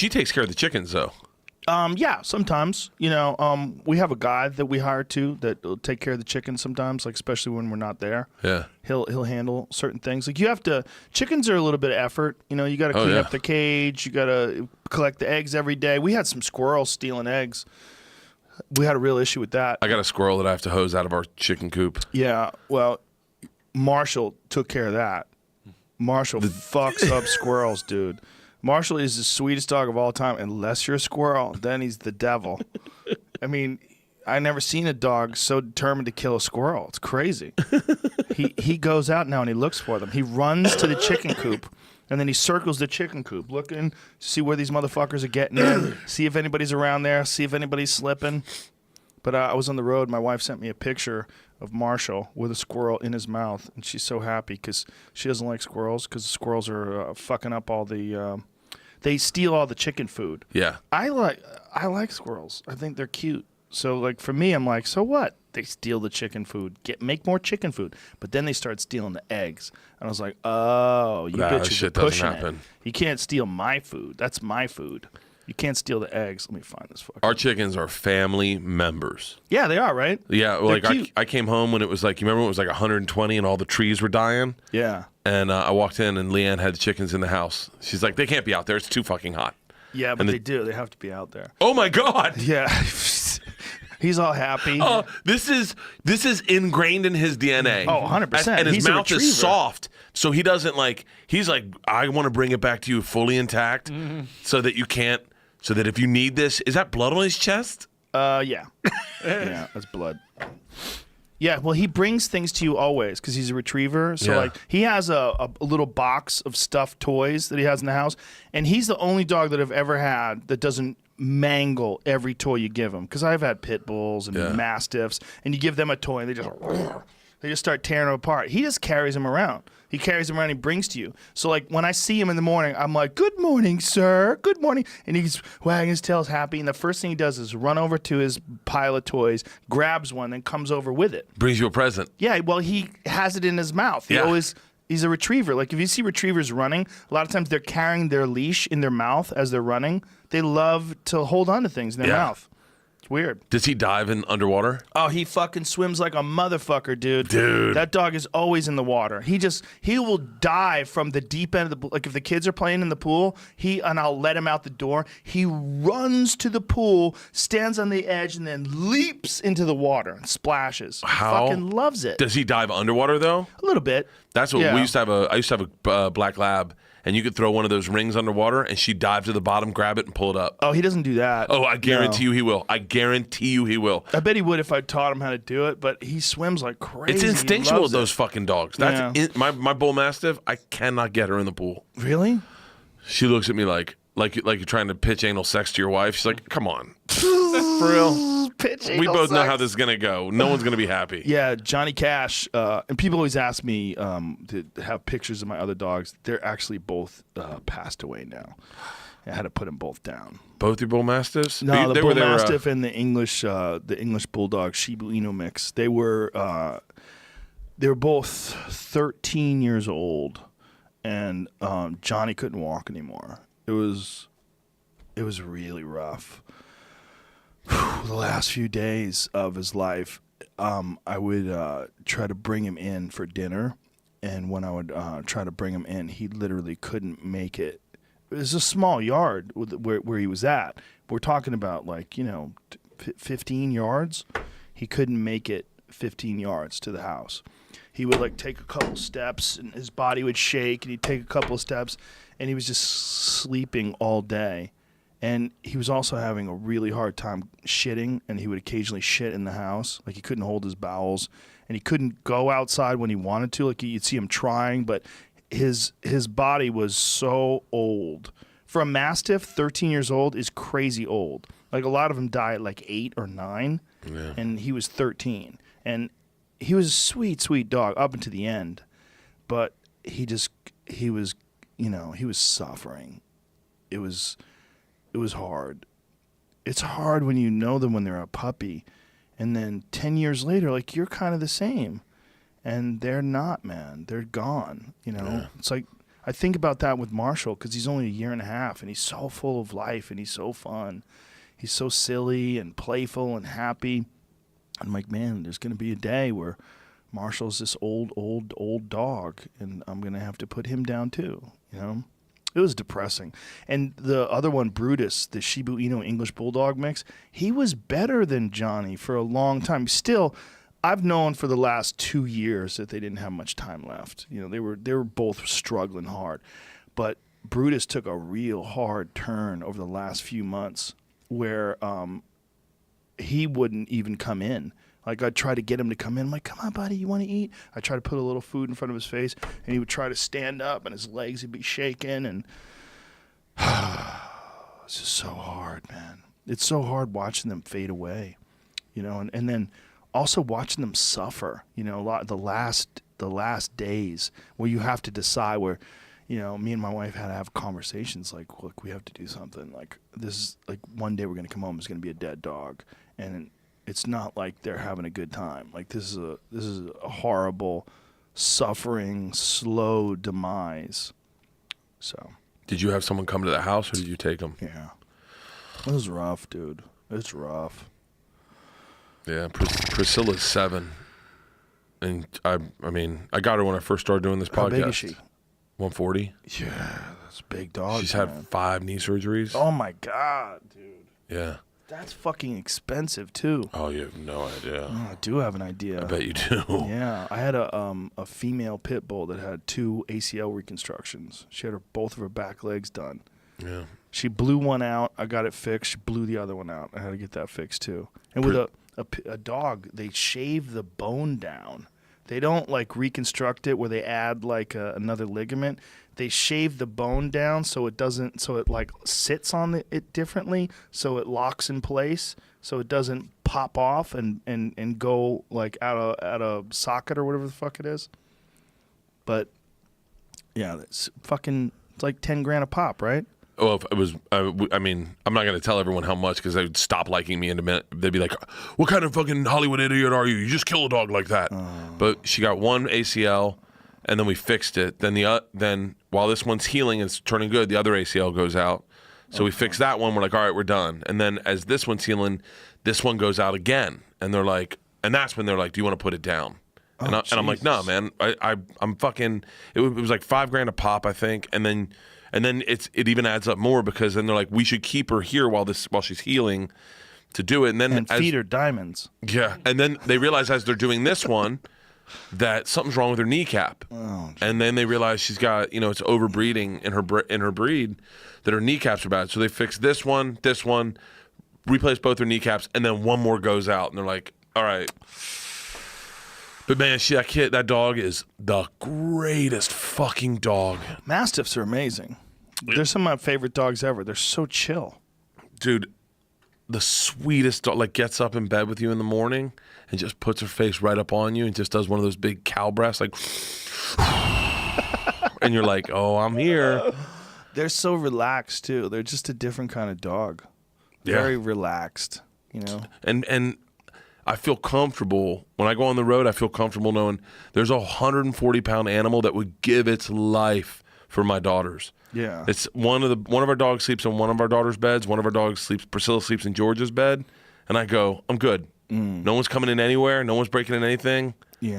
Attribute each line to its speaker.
Speaker 1: She takes care of the chickens, though.
Speaker 2: Yeah, sometimes. We have a guy that we hire too that will take care of the chickens sometimes, like especially when we're not there.
Speaker 1: Yeah.
Speaker 2: He'll handle certain things. Like chickens are a little bit of effort. You got to clean up the cage. You got to collect the eggs every day. We had some squirrels stealing eggs. We had a real issue with that.
Speaker 1: I got a squirrel that I have to hose out of our chicken coop.
Speaker 2: Yeah, well, Marshall took care of that. Marshall fucks up squirrels, dude. Marshall is the sweetest dog of all time, unless you're a squirrel. Then he's the devil. I mean, I never seen a dog so determined to kill a squirrel. It's crazy. He goes out now and he looks for them. He runs to the chicken coop, and then he circles the chicken coop, looking to see where these motherfuckers are getting in, see if anybody's around there, see if anybody's slipping. But I was on the road. My wife sent me a picture of Marshall with a squirrel in his mouth, and she's so happy because she doesn't like squirrels because the squirrels are fucking up all the they steal all the chicken food.
Speaker 1: Yeah.
Speaker 2: I like squirrels. I think they're cute. So like for me, I'm like, so what? They steal the chicken food. Make more chicken food. But then they start stealing the eggs. And I was like, oh, you bitches are pushing it. You can't steal my food. That's my food. You can't steal the eggs. Let me find this fucker.
Speaker 1: Our chickens are family members.
Speaker 2: Yeah, they are, right?
Speaker 1: Yeah, like I came home when it was like, you remember when it was like 120 and all the trees were dying?
Speaker 2: Yeah.
Speaker 1: And I walked in and Leanne had the chickens in the house. She's like, they can't be out there. It's too fucking hot.
Speaker 2: Yeah, but they do. They have to be out there.
Speaker 1: Oh my God.
Speaker 2: Yeah. He's all happy.
Speaker 1: Oh, this is ingrained in his DNA.
Speaker 2: Oh, 100%.
Speaker 1: And his mouth is soft. So he doesn't he's like, I want to bring it back to you fully intact so that you can't, so that if you need this, is that blood on his chest?
Speaker 2: Yeah. Yeah, that's blood. Yeah, well, he brings things to you always because he's a retriever. So, he has a little box of stuffed toys that he has in the house, and he's the only dog that I've ever had that doesn't mangle every toy you give him. Because I've had pit bulls and mastiffs, and you give them a toy, and they just start tearing them apart. He just carries them around. He carries them around and he brings to you. So, like, when I see him in the morning, I'm like, good morning, sir. Good morning. And he's wagging his tail, happy. And the first thing he does is run over to his pile of toys, grabs one, then comes over with it.
Speaker 1: Brings you a present.
Speaker 2: Yeah, well, he has it in his mouth. He's a retriever. Like, if you see retrievers running, a lot of times they're carrying their leash in their mouth as they're running. They love to hold on to things in their mouth. Weird.
Speaker 1: Does he dive in underwater?
Speaker 2: Oh, he fucking swims like a motherfucker, dude. That dog is always in the water. He will dive from the deep end of the, like if the kids are playing in the pool, and I'll let him out the door. He runs to the pool, stands on the edge, and then leaps into the water and splashes.
Speaker 1: How?
Speaker 2: Fucking loves it.
Speaker 1: Does he dive underwater though?
Speaker 2: A little bit.
Speaker 1: That's what we used to have. I used to have a black lab. And you could throw one of those rings underwater, and she'd dive to the bottom, grab it, and pull it up.
Speaker 2: Oh, he doesn't do that.
Speaker 1: Oh, I guarantee you he will. I guarantee you he will.
Speaker 2: I bet he would if I taught him how to do it, but he swims like crazy.
Speaker 1: It's instinctual with those fucking dogs. That's my bull mastiff, I cannot get her in the pool.
Speaker 2: Really?
Speaker 1: She looks at me like you're trying to pitch anal sex to your wife. She's like, come on. For real. We both know how this is going to go. No one's going to be happy.
Speaker 2: Yeah, Johnny Cash, and people always ask me to have pictures of my other dogs. They're actually both passed away now. I had to put them both down.
Speaker 1: Both your bull mastiffs?
Speaker 2: No, the bull mastiff and the English bulldog Shiba Inu mix. They were both 13 years old, and Johnny couldn't walk anymore. It was really rough. The last few days of his life, I would try to bring him in for dinner, and when I would try to bring him in, he literally couldn't make it. It was a small yard where he was at. We're talking about 15 yards. He couldn't make it 15 yards to the house. He would take a couple steps, and his body would shake, and he'd take a couple of steps, and he was just sleeping all day. And he was also having a really hard time shitting, and he would occasionally shit in the house. Like, he couldn't hold his bowels, and he couldn't go outside when he wanted to. Like, you'd see him trying, but his body was so old. For a Mastiff, 13 years old is crazy old. Like, a lot of them die at 8 or 9, and he was 13. And he was a sweet, sweet dog up until the end, but he was suffering. It was hard. It's hard when you know them when they're a puppy, and then 10 years later, you're kind of the same, and they're not, man. They're gone. It's like I think about that with Marshall because he's only a year and a half, and he's so full of life, and he's so fun. He's so silly and playful and happy. I'm like, man, there's going to be a day where Marshall's this old dog, and I'm going to have to put him down too, you know? It was depressing. And the other one, Brutus, the Shiba Inu English Bulldog mix, he was better than Johnny for a long time. Still, I've known for the last 2 years that they didn't have much time left. You know, they were both struggling hard. But Brutus took a real hard turn over the last few months where he wouldn't even come in. Like, I'd try to get him to come in. I'm like, come on, buddy, you want to eat? I try to put a little food in front of his face, and he would try to stand up, and his legs would be shaking. And it's just so hard, man. It's so hard watching them fade away, you know, and then also watching them suffer, you know, the last days where you have to decide where, you know, me and my wife had to have conversations like, look, we have to do something. Like, this is, like, one day we're going to come home, there's going to be a dead dog. And it's not like they're having a good time. Like, this is a horrible, suffering, slow demise. So.
Speaker 1: Did you have someone come to the house, or did you take them?
Speaker 2: Yeah. It was rough, dude. It's rough.
Speaker 1: Yeah, Priscilla's 7. And I mean, I got her when I first started doing this podcast.
Speaker 2: How big is she?
Speaker 1: 140.
Speaker 2: Yeah, that's a big dog.
Speaker 1: She's
Speaker 2: man.
Speaker 1: had 5 knee surgeries.
Speaker 2: Oh my God, dude.
Speaker 1: Yeah.
Speaker 2: That's fucking expensive too.
Speaker 1: Oh, you have no idea.
Speaker 2: Oh, I do have an idea.
Speaker 1: I bet you do.
Speaker 2: Yeah, I had a female pit bull that had 2 ACL reconstructions. She had both of her back legs done.
Speaker 1: Yeah.
Speaker 2: She blew one out. I got it fixed. She blew the other one out. I had to get that fixed too. And with a dog, they shave the bone down. They don't like reconstruct it where they add like another ligament. They shave the bone down so it doesn't, so it like sits on it differently, so it locks in place, so it doesn't pop off and go like out a socket or whatever the fuck it is. But yeah, it's like 10 grand a pop, right?
Speaker 1: Well, if it was, I mean, I'm not going to tell everyone how much because they would stop liking me in a minute. They'd be like, what kind of fucking Hollywood idiot are you? You just kill a dog like that. But she got 1 ACL, and then we fixed it. Then while this one's healing and it's turning good, the other ACL goes out. So we fixed that one. We're like, all right, we're done. And then as this one's healing, this one goes out again. And they're like, and that's when they're like, do you want to put it down? And I'm like, no, man. I'm fucking, it was like $5 grand a pop, I think. And then it even adds up more because then they're like, we should keep her here while she's healing to do it. And then
Speaker 2: feed her diamonds.
Speaker 1: Yeah. And then they realize as they're doing this one that something's wrong with her kneecap.
Speaker 2: Oh,
Speaker 1: and then they realize she's got, it's overbreeding in her breed, that her kneecaps are bad. So they fix this one, replace both her kneecaps, and then one more goes out. And they're like, all right. But man, that dog is the greatest fucking dog.
Speaker 2: Mastiffs are amazing. They're some of my favorite dogs ever. They're so chill.
Speaker 1: Dude, the sweetest dog, like gets up in bed with you in the morning and just puts her face right up on you and just does one of those big cow breaths, like, and you're like, oh, I'm here.
Speaker 2: They're so relaxed too. They're just a different kind of dog. Very relaxed,
Speaker 1: And I feel comfortable when I go on the road. I feel comfortable knowing there's a 140-pound animal that would give its life for my daughters.
Speaker 2: Yeah,
Speaker 1: it's one of our dogs sleeps in one of our daughters' beds. One of our dogs Priscilla sleeps in George's bed, and I go, I'm good. No one's coming in anywhere. No one's breaking in anything.
Speaker 2: Yeah,